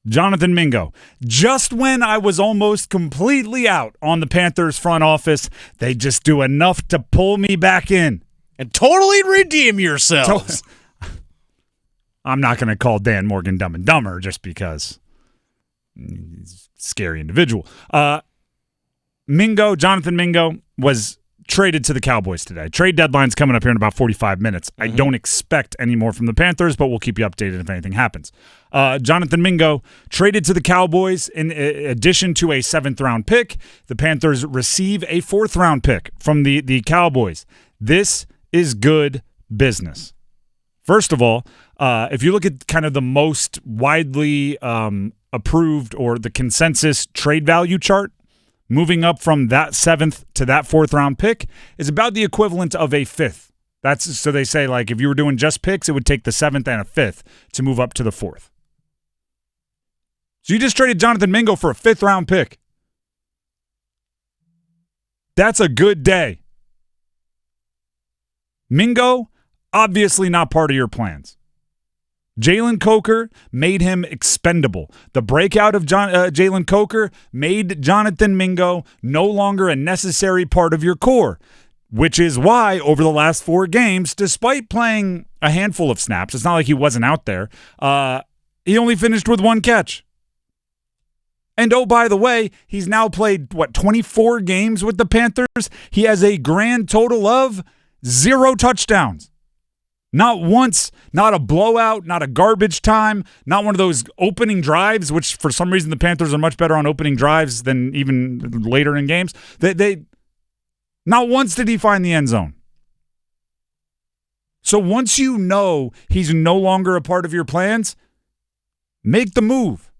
Jonathan Mingo. Just when I was almost completely out on the Panthers front office, they just do enough to pull me back in. And totally redeem yourselves. I'm not going to call Dan Morgan Dumb and Dumber just because he's a scary individual. Jonathan Mingo, was traded to the Cowboys today. Trade deadline's coming up here in about 45 minutes. I don't expect any more from the Panthers, but we'll keep you updated if anything happens. Jonathan Mingo traded to the Cowboys in addition to a 7th-round pick. The Panthers receive a 4th-round pick from the Cowboys. This is good business. First of all, if you look at kind of the most widely approved or the consensus trade value chart, moving up from that 7th to that 4th-round pick is about the equivalent of a 5th. That's so they say, like, if you were doing just picks, it would take the 7th and a 5th to move up to the 4th. So you just traded Jonathan Mingo for a 5th-round pick. That's a good day. Mingo, obviously not part of your plans. Jalen Coker made him expendable. The breakout of Jalen Coker made Jonathan Mingo no longer a necessary part of your core, which is why over the last 4 games, despite playing a handful of snaps, it's not like he wasn't out there, he only finished with 1 catch. And oh, by the way, he's now played, 24 games with the Panthers? He has a grand total of 0 touchdowns. Not once, not a blowout, not a garbage time, not one of those opening drives, which for some reason the Panthers are much better on opening drives than even later in games. They not once did he find the end zone. So once you know he's no longer a part of your plans, make the move.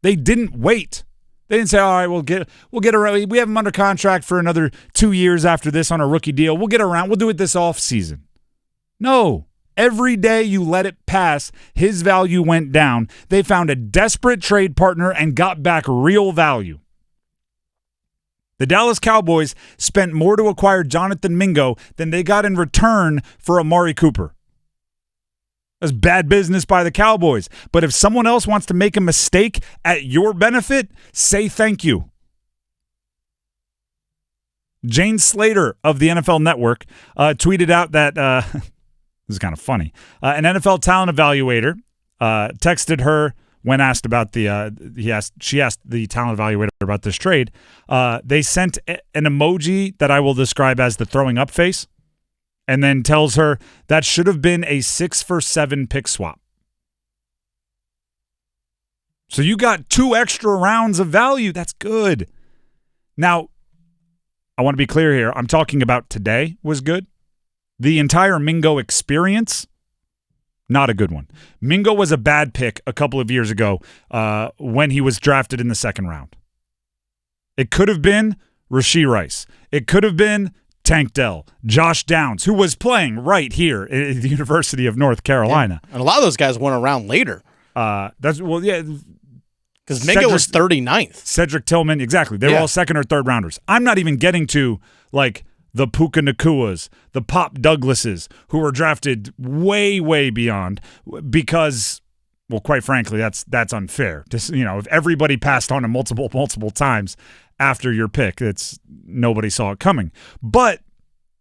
They didn't wait. They didn't say, all right, we'll get around. We have him under contract for another 2 years after this on a rookie deal. We'll get around. We'll do it this offseason. No. Every day you let it pass, his value went down. They found a desperate trade partner and got back real value. The Dallas Cowboys spent more to acquire Jonathan Mingo than they got in return for Amari Cooper. That's bad business by the Cowboys. But if someone else wants to make a mistake at your benefit, say thank you. Jane Slater of the NFL Network tweeted out that this is kind of funny. An NFL talent evaluator texted her when asked about she asked the talent evaluator about this trade. They sent an emoji that I will describe as the throwing up face, and then tells her that should have been a 6-for-7 pick swap. So you got 2 extra rounds of value. That's good. Now, I want to be clear here. I'm talking about today was good. The entire Mingo experience, not a good one. Mingo was a bad pick a couple of years ago when he was drafted in the 2nd round. It could have been Rashee Rice. It could have been Tank Dell, Josh Downs, who was playing right here at the University of North Carolina. Yeah. And a lot of those guys went around later. Because Mingo was 39th. Cedric Tillman, exactly. They were all 2nd or 3rd rounders. I'm not even getting to, like, the Puka Nakuas, the Pop Douglases, who were drafted way, way beyond because, well, quite frankly, that's unfair. If everybody passed on him multiple times after your pick, nobody saw it coming. But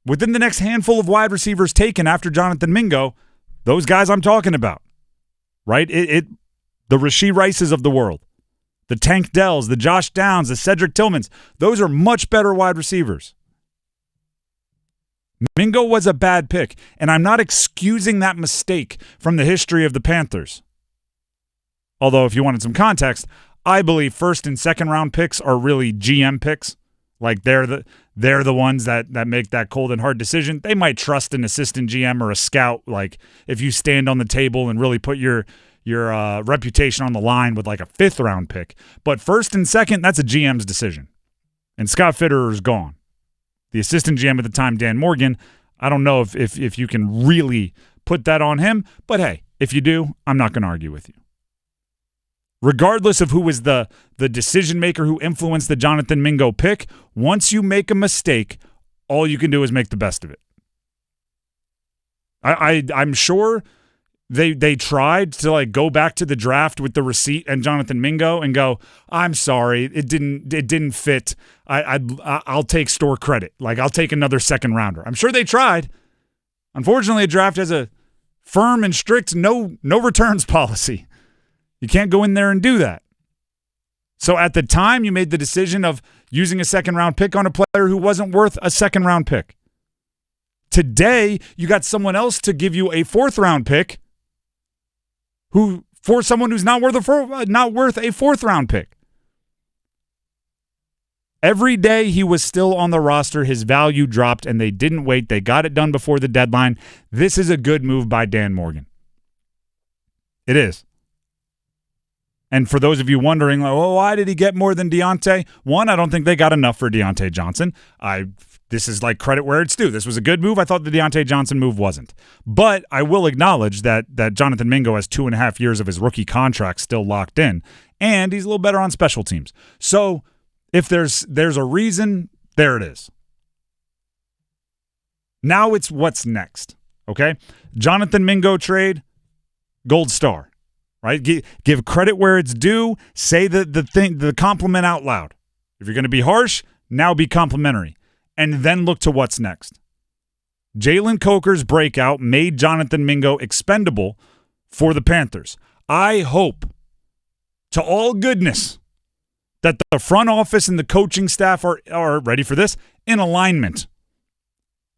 within the next handful of wide receivers taken after Jonathan Mingo, those guys I'm talking about, right? The Rashee Rices of the world, the Tank Dells, the Josh Downs, the Cedric Tillmans, those are much better wide receivers. Mingo was a bad pick, and I'm not excusing that mistake from the history of the Panthers. Although, if you wanted some context, I believe 1st and 2nd round picks are really GM picks. Like they're the ones that make that cold and hard decision. They might trust an assistant GM or a scout. Like if you stand on the table and really put your reputation on the line with like a 5th round pick. But 1st and 2nd, that's a GM's decision. And Scott Fitterer is gone. The assistant GM at the time, Dan Morgan, I don't know if you can really put that on him. But hey, if you do, I'm not going to argue with you. Regardless of who was the decision maker who influenced the Jonathan Mingo pick, once you make a mistake, all you can do is make the best of it. I'm sure They tried to like go back to the draft with the receipt and Jonathan Mingo and go, I'm sorry, it didn't fit. I'll take store credit. Like, I'll take another second rounder. I'm sure they tried. Unfortunately, a draft has a firm and strict no returns policy. You can't go in there and do that. So at the time, you made the decision of using a second round pick on a player who wasn't worth a second round pick. Today, you got someone else to give you a fourth round pick for someone who's not worth a fourth round pick. Every day he was still on the roster, his value dropped, and they didn't wait. They got it done before the deadline. This is a good move by Dan Morgan. It is. And for those of you wondering, like, well, why did he get more than Deontay? One, I don't think they got enough for Deontay Johnson. This is like credit where it's due. This was a good move. I thought the Deontay Johnson move wasn't. But I will acknowledge that Jonathan Mingo has 2.5 years of his rookie contract still locked in, and he's a little better on special teams. So if there's a reason, there it is. Now it's what's next, okay? Jonathan Mingo trade, gold star, right? Give credit where it's due. Say the compliment out loud. If you're going to be harsh, now be complimentary. And then look to what's next. Jalen Coker's breakout made Jonathan Mingo expendable for the Panthers. I hope, to all goodness, that the front office and the coaching staff are ready for this, in alignment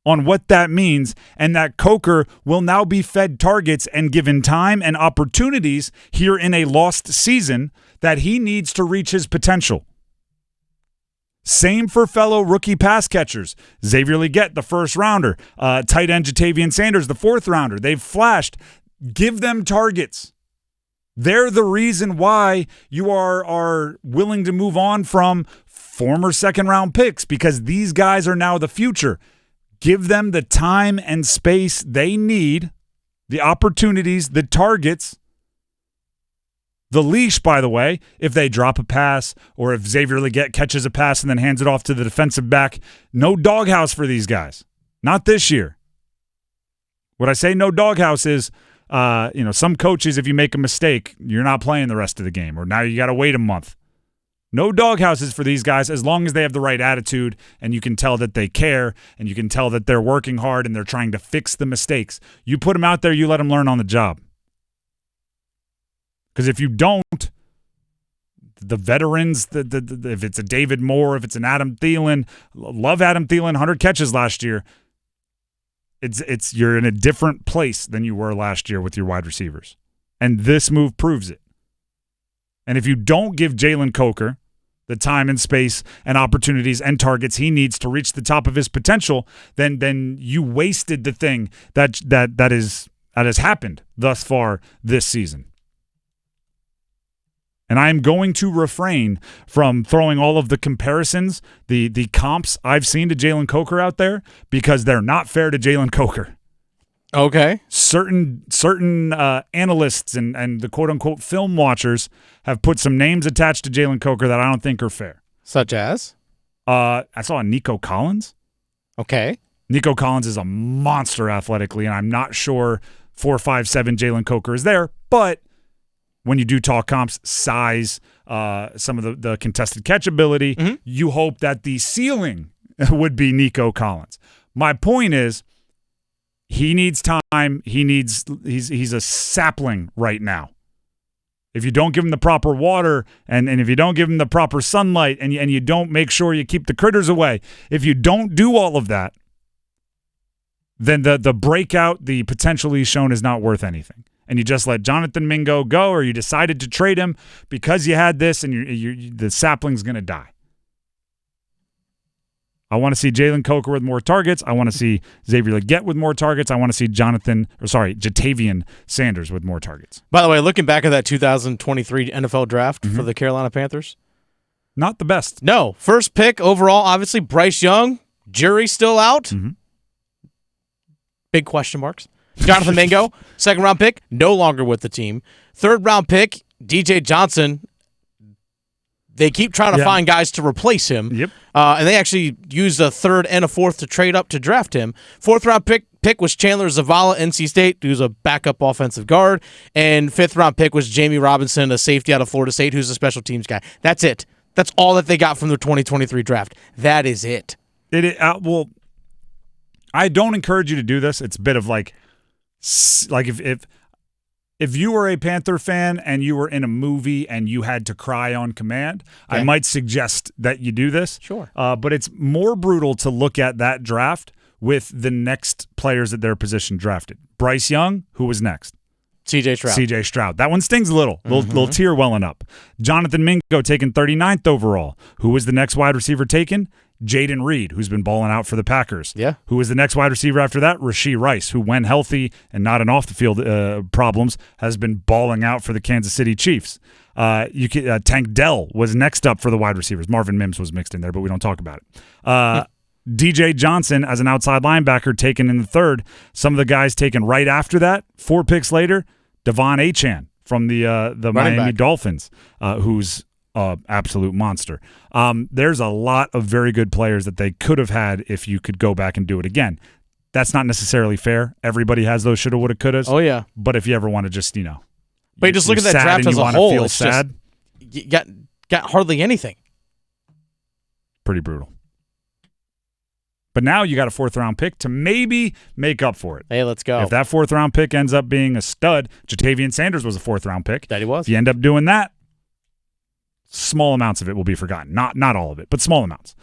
on what that means, and that Coker will now be fed targets and given time and opportunities here in a lost season that he needs to reach his potential. Same for fellow rookie pass catchers. Xavier Legette, the first rounder. Tight end Jadeveon Sanders, the fourth rounder. They've flashed. Give them targets. They're the reason why you are willing to move on from former second-round picks, because these guys are now the future. Give them the time and space they need, the opportunities, the targets. The leash, by the way, if they drop a pass or if Xavier Legette catches a pass and then hands it off to the defensive back, no doghouse for these guys. Not this year. What I say no doghouse is, some coaches, if you make a mistake, you're not playing the rest of the game, or now you got to wait a month. No doghouses for these guys as long as they have the right attitude and you can tell that they care and you can tell that they're working hard and they're trying to fix the mistakes. You put them out there, you let them learn on the job. Because if you don't, the veterans, if it's a David Moore, if it's an Adam Thielen, love Adam Thielen, 100 catches last year, you're in a different place than you were last year with your wide receivers. And this move proves it. And if you don't give Jalen Coker the time and space and opportunities and targets he needs to reach the top of his potential, then you wasted the thing that has happened thus far this season. And I'm going to refrain from throwing all of the comparisons, the comps I've seen to Jalen Coker out there, because they're not fair to Jalen Coker. Okay. Certain analysts and the quote-unquote film watchers have put some names attached to Jalen Coker that I don't think are fair. Such as? I saw Nico Collins. Okay. Nico Collins is a monster athletically, and I'm not sure 4.57 Jalen Coker is there, but when you do talk comps, size, some of the contested catch ability, you hope that the ceiling would be Nico Collins. My point is, he needs time. He's a sapling right now. If you don't give him the proper water and if you don't give him the proper sunlight and you don't make sure you keep the critters away, if you don't do all of that, then the breakout, the potential he's shown is not worth anything. And you just let Jonathan Mingo go, or you decided to trade him because you had this and the sapling's going to die. I want to see Jalen Coker with more targets. I want to see Xavier Legette with more targets. I want to see Jadeveon Sanders with more targets. By the way, looking back at that 2023 NFL draft for the Carolina Panthers. Not the best. No. First pick overall, obviously, Bryce Young. Jury's still out. Big question marks. Jonathan Mingo, second-round pick, no longer with the team. Third-round pick, DJ Johnson. They keep trying to find guys to replace him. Yep. And they actually used a third and a fourth to trade up to draft him. Fourth-round pick, pick was Chandler Zavala, NC State, who's a backup offensive guard. And 5th round pick was Jamie Robinson, a safety out of Florida State, who's a special teams guy. That's it. That's all that they got from the 2023 draft. That is it. Well, I don't encourage you to do this. It's a bit of like if you were a Panther fan and you were in a movie and you had to cry on command, okay, I might suggest that you do this. Sure. But it's more brutal to look at that draft with the next players at their position drafted. Bryce Young, who was next? CJ Stroud. That one stings a little. Little tear welling up. Jonathan Mingo taken 39th overall. Who was the next wide receiver taken? Jaden Reed, who's been balling out for the Packers. Yeah. Who was the next wide receiver after that? Rashee Rice, who, when healthy and not in off-the-field problems, has been balling out for the Kansas City Chiefs. Tank Dell was next up for the wide receivers. Marvin Mims was mixed in there, but we don't talk about it. DJ Johnson as an outside linebacker taken in the 3rd. Some of the guys taken right after that, 4 picks later, Devon Achane from the Miami Dolphins, who's absolute monster. There's a lot of very good players that they could have had if you could go back and do it again. That's not necessarily fair. Everybody has those shoulda, woulda, couldas. Oh, yeah. But if you ever want to just, But you just look at that draft as a whole. It's sad. You got hardly anything. Pretty brutal. But now you got a 4th-round pick to maybe make up for it. Hey, let's go. If that 4th-round pick ends up being a stud, Jadeveon Sanders was a 4th-round pick. That he was. If you end up doing that, small amounts of it will be forgotten. Not all of it, but small amounts.